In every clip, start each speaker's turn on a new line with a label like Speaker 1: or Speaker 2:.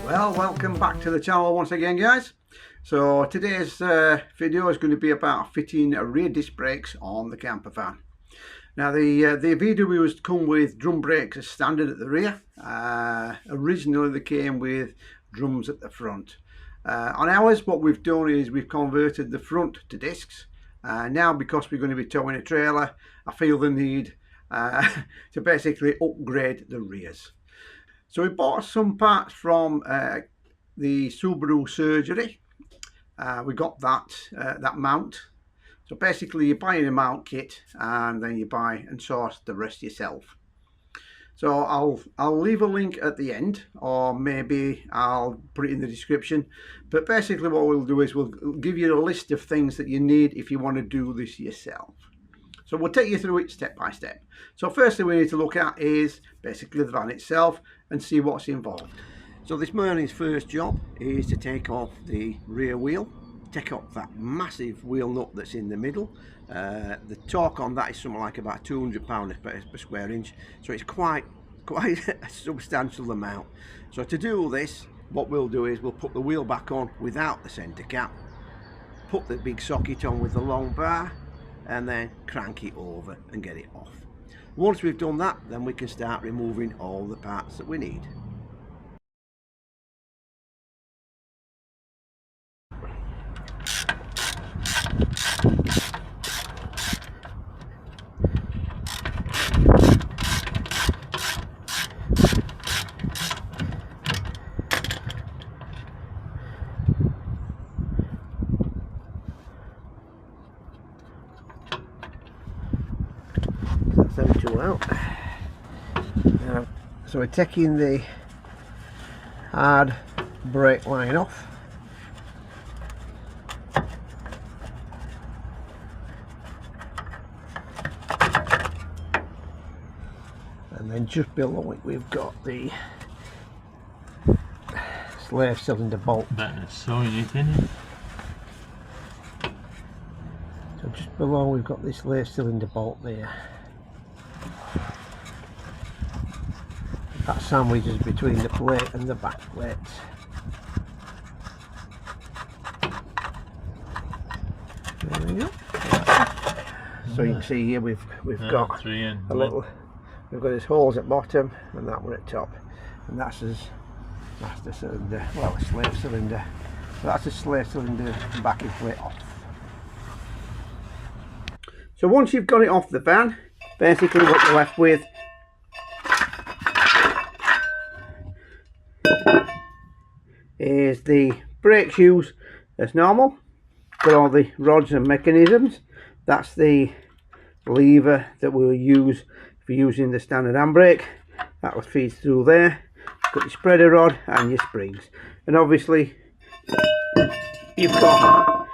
Speaker 1: Well, welcome back to the channel once again, guys. So today's video is going to be about fitting rear disc brakes on the camper van. Now the VWs come with drum brakes as standard at the rear. Originally they came with drums at the front. On ours, what we've done is we've converted the front to discs. Now, because we're going to be towing a trailer, I feel the need to basically upgrade the rears. So we bought some parts from the Subaru Surgery. We got that mount. So basically you're buying a mount kit and then you buy and source the rest yourself. So I'll leave a link at the end, or maybe I'll put it in the description. But basically what we'll do is we'll give you a list of things that you need if you want to do this yourself. So we'll take you through it step by step. So firstly we need to look at is basically the van itself and see what's involved. So this morning's first job is to take off the rear wheel, take off that massive wheel nut that's in the middle. The torque on that is something like about 200 pounds per square inch, so it's quite a substantial amount. So to do all this, what we'll do is we'll put the wheel back on without the centre cap, put the big socket on with the long bar, and then crank it over and get it off. Once we've done that, then we can start removing all the parts that we need. That's them two out. Now, so we're taking the hard brake line off. And then just below it we've got the slave cylinder bolt.
Speaker 2: Better sewing it in.
Speaker 1: So just below we've got this slave cylinder bolt there. That sandwiches between the plate and the back plates. There we go. So you can see here we've got a little. We've got these holes at bottom and that one at top, and that's the cylinder. Well, a slave cylinder. So that's a slave cylinder backing plate off. So once you've got it off the van, basically what you're left with is the brake shoes as normal. Got all the rods and mechanisms. That's the lever that we'll use for using the standard handbrake. That will feed through there. Got your spreader rod and your springs, and obviously you've got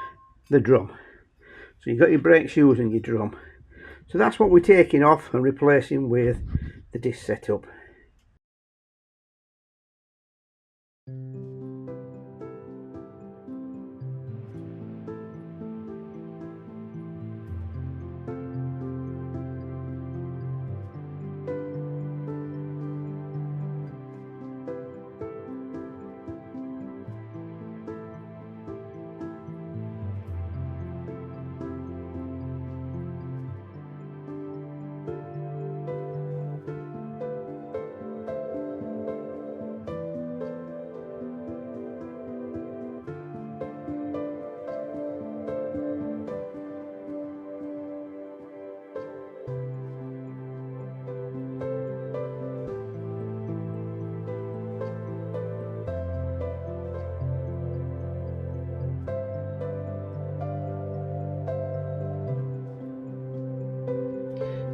Speaker 1: the drum. So you've got your brake shoes and your drum. So that's what we're taking off and replacing with the disc setup.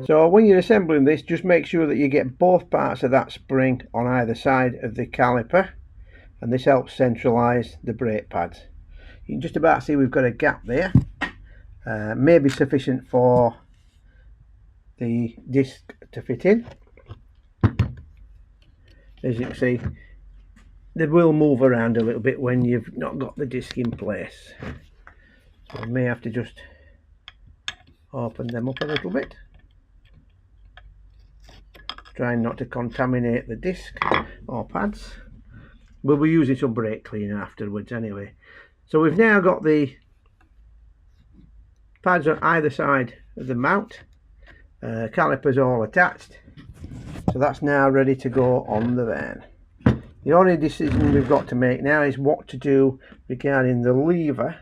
Speaker 1: So when you're assembling this, just make sure that you get both parts of that spring on either side of the caliper, and this helps centralise the brake pads. You can just about see we've got a gap there, maybe sufficient for the disc to fit in. As you can see, they will move around a little bit when you've not got the disc in place, so I may have to just open them up a little bit. trying not to contaminate the disc or pads. we'll be using some brake cleaner afterwards anyway. So we've now got the pads on either side of the mount, calipers all attached, so that's now ready to go on the van. The only decision we've got to make now is what to do regarding the lever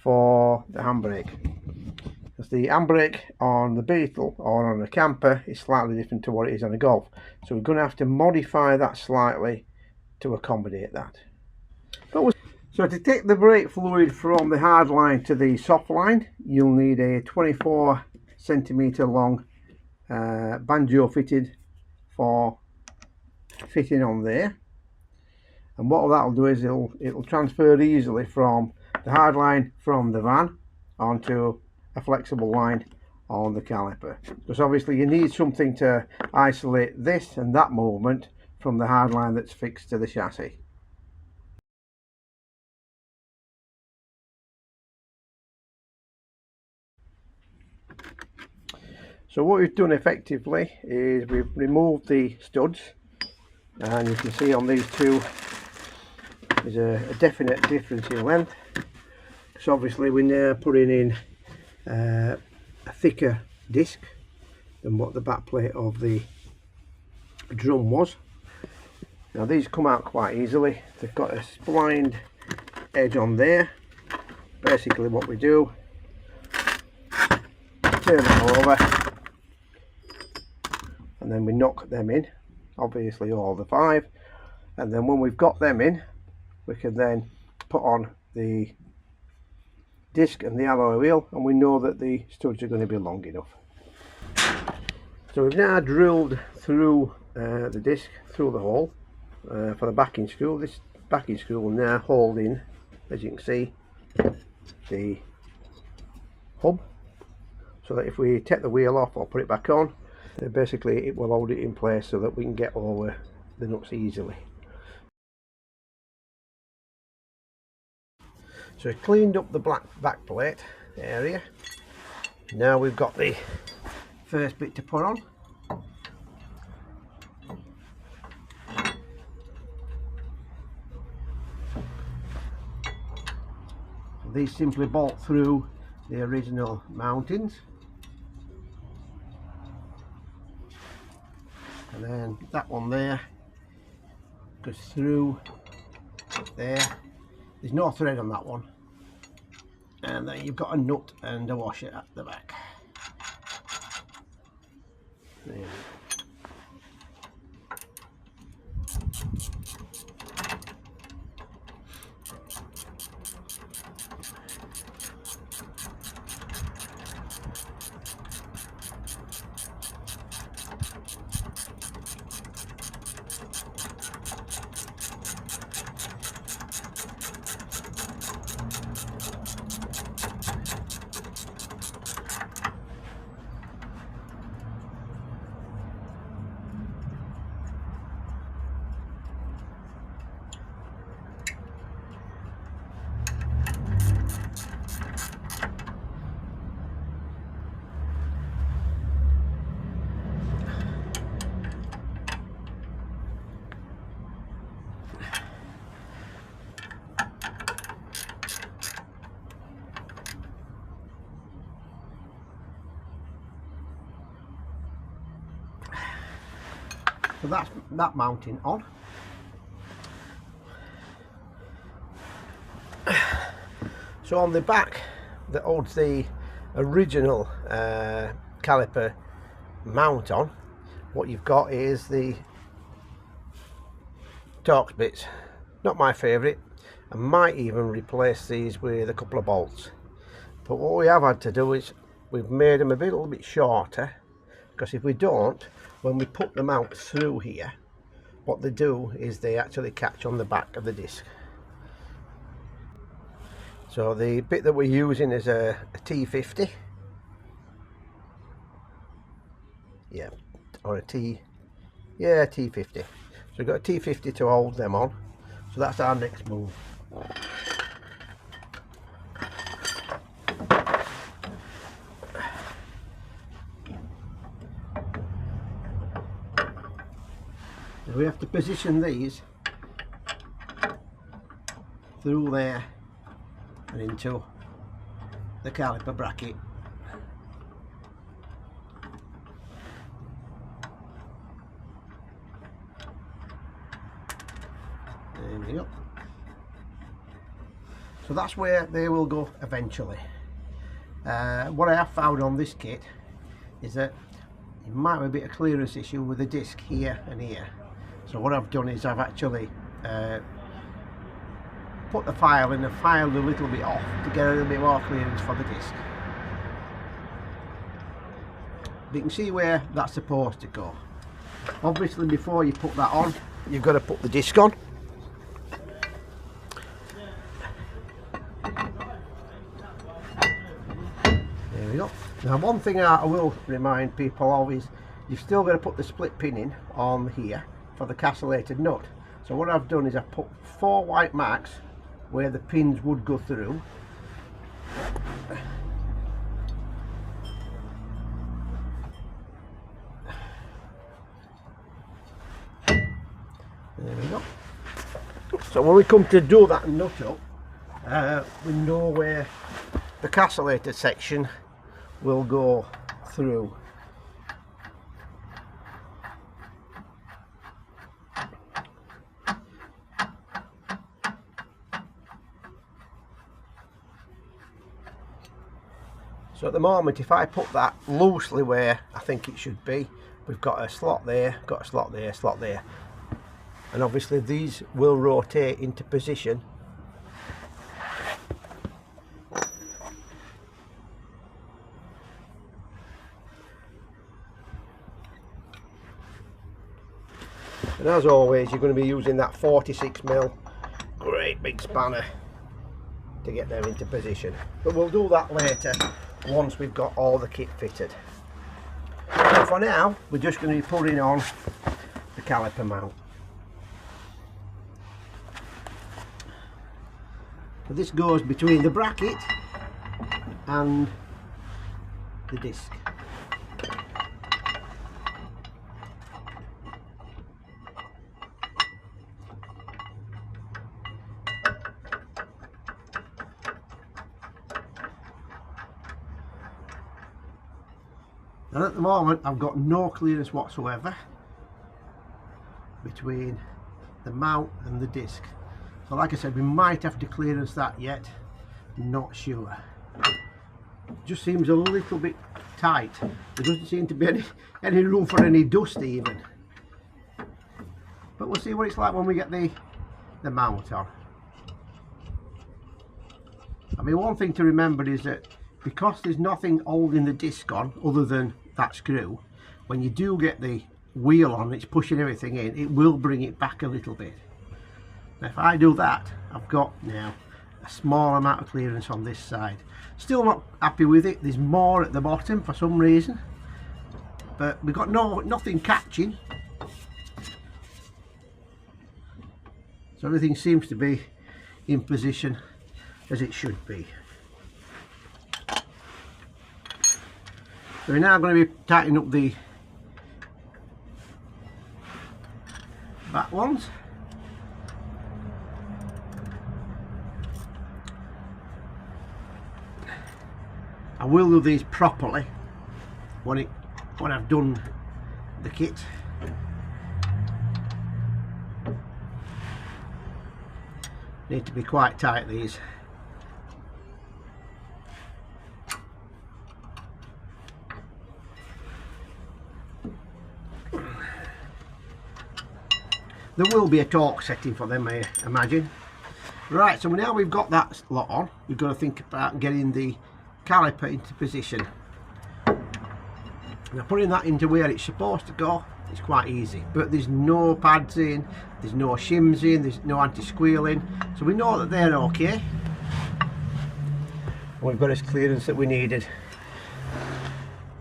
Speaker 1: for the handbrake, because the handbrake on the Beetle or on a camper is slightly different to what it is on a Golf, so we're going to have to modify that slightly to accommodate that. So to take the brake fluid from the hard line to the soft line, you'll need a 24 centimeter long banjo fitted for fitting on there, and what that'll do is it'll transfer easily from the hard line from the van onto a flexible line on the caliper, because obviously you need something to isolate this and that movement from the hard line that's fixed to the chassis. So what we've done effectively is we've removed the studs, and you can see on these two there's a definite difference in length. So obviously we're now putting in a thicker disc than what the back plate of the drum was. Now these come out quite easily. They've got a splined edge on there. Basically what we do, turn it over, and then we knock them in, obviously all the 5, and then when we've got them in, we can then put on the disc and the alloy wheel, and we know that the studs are going to be long enough. So we've now drilled through the disc, through the hole for the backing screw. This backing screw will now hold in, as you can see, the hub, so that if we take the wheel off or put it back on, then basically it will hold it in place so that we can get over the nuts easily. So we cleaned up the black back plate area. Now we've got the first bit to put on. So these simply bolt through the original mountings, and then that one there goes through there. There's no thread on that one, and then you've got a nut and a washer at the back. There you go. So that's that mounting on. So on the back that holds the original caliper mount on, what you've got is the Torx bits. Not my favourite. I might even replace these with a couple of bolts. But what we have had to do is we've made them a little bit shorter, because if we don't, when we put them out through here, what they do is they actually catch on the back of the disc. So the bit that we're using is a T50, yeah, or a T50. So we've got a T50 to hold them on. So that's our next move. We have to position these through there and into the caliper bracket. There we go. So that's where they will go eventually. What I have found on this kit is that it might be a bit of clearance issue with the disc here and here. So what I've done is I've actually put the file in and filed a little bit off to get a little bit more clearance for the disc. But you can see where that's supposed to go. Obviously before you put that on, you've got to put the disc on. There we go. Now one thing I will remind people of is you've still got to put the split pin in on here for the castellated nut. So what I've done is I've put 4 white marks where the pins would go through. There we go. So when we come to do that nut up, we know where the castellated section will go through. So at the moment, if I put that loosely where I think it should be, we've got a slot there, got a slot there, slot there. And obviously these will rotate into position. And as always, you're going to be using that 46mm great big spanner to get them into position. But we'll do that later once we've got all the kit fitted. So for now, we're just going to be putting on the caliper mount. So this goes between the bracket and the disc. And at the moment I've got no clearance whatsoever between the mount and the disc. So like I said, we might have to clearance that yet, not sure. It just seems a little bit tight. There doesn't seem to be any room for any dust even. But we'll see what it's like when we get the mount on. I mean, one thing to remember is that because there's nothing holding the disc on other than that screw, when you do get the wheel on, it's pushing everything in, it will bring it back a little bit. Now if I do that, I've got now a small amount of clearance on this side. Still not happy with it. There's more at the bottom for some reason, but we've got nothing catching, so everything seems to be in position as it should be. So we're now going to be tightening up the back ones. I will do these properly when I've done the kit. Need to be quite tight, these. There will be a torque setting for them, I imagine. Right, so now we've got that lot on, we've got to think about getting the caliper into position. Now putting that into where it's supposed to go is quite easy, but there's no pads in, there's no shims in, there's no anti-squealing, so we know that they're okay. And we've got this clearance that we needed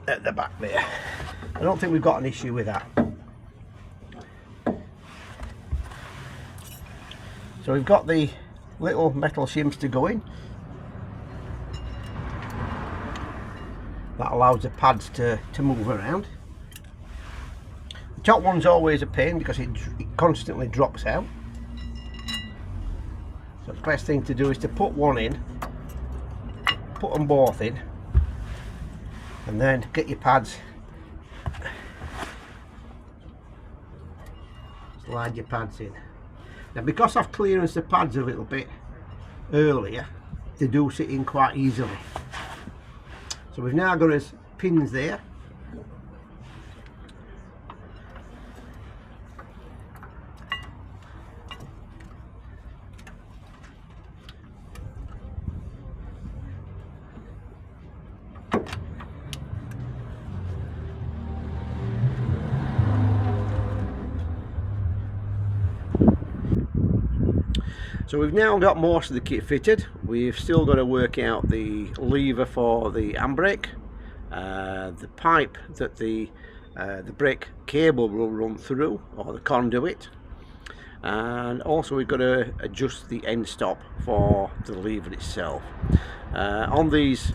Speaker 1: at the back there. I don't think we've got an issue with that. So we've got the little metal shims to go in. That allows the pads to move around. The top one's always a pain because it constantly drops out. So the best thing to do is to put one in, put them both in, and then get your pads, slide your pads in. Now because I've clearanced the pads a little bit earlier, they do sit in quite easily. So we've now got his pins there. So we've now got most of the kit fitted. We've still got to work out the lever for the handbrake, the pipe that the brake cable will run through, or the conduit, and also we've got to adjust the end stop for the lever itself. On these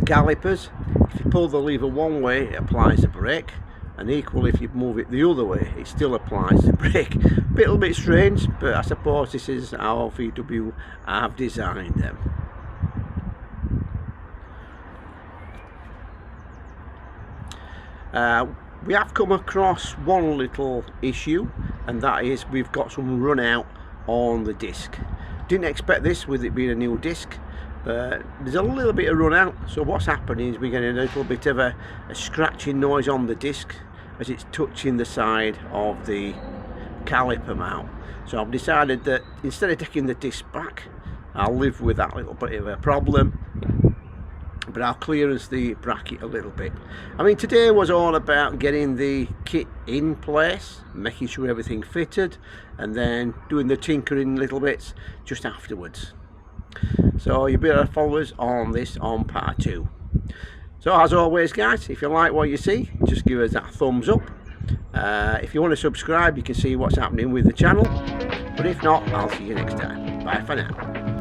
Speaker 1: calipers, if you pull the lever one way, it applies the brake, and equally if you move it the other way, it still applies the brake. A little bit strange, but I suppose this is how VW have designed them. We have come across one little issue, and that is we've got some run out on the disc. Didn't expect this with it being a new disc, but there's a little bit of run out. So what's happening is we're getting a little bit of a scratching noise on the disc as it's touching the side of the caliper mount. So I've decided that instead of taking the disc back, I'll live with that little bit of a problem, but I'll clearance the bracket a little bit. I mean, today was all about getting the kit in place, making sure everything fitted, and then doing the tinkering little bits just afterwards. So you'll be able to follow us on this on part 2. So as always guys, if you like what you see, just give us that thumbs up. If you want to subscribe, you can see what's happening with the channel, but if not, I'll see you next time. Bye for now.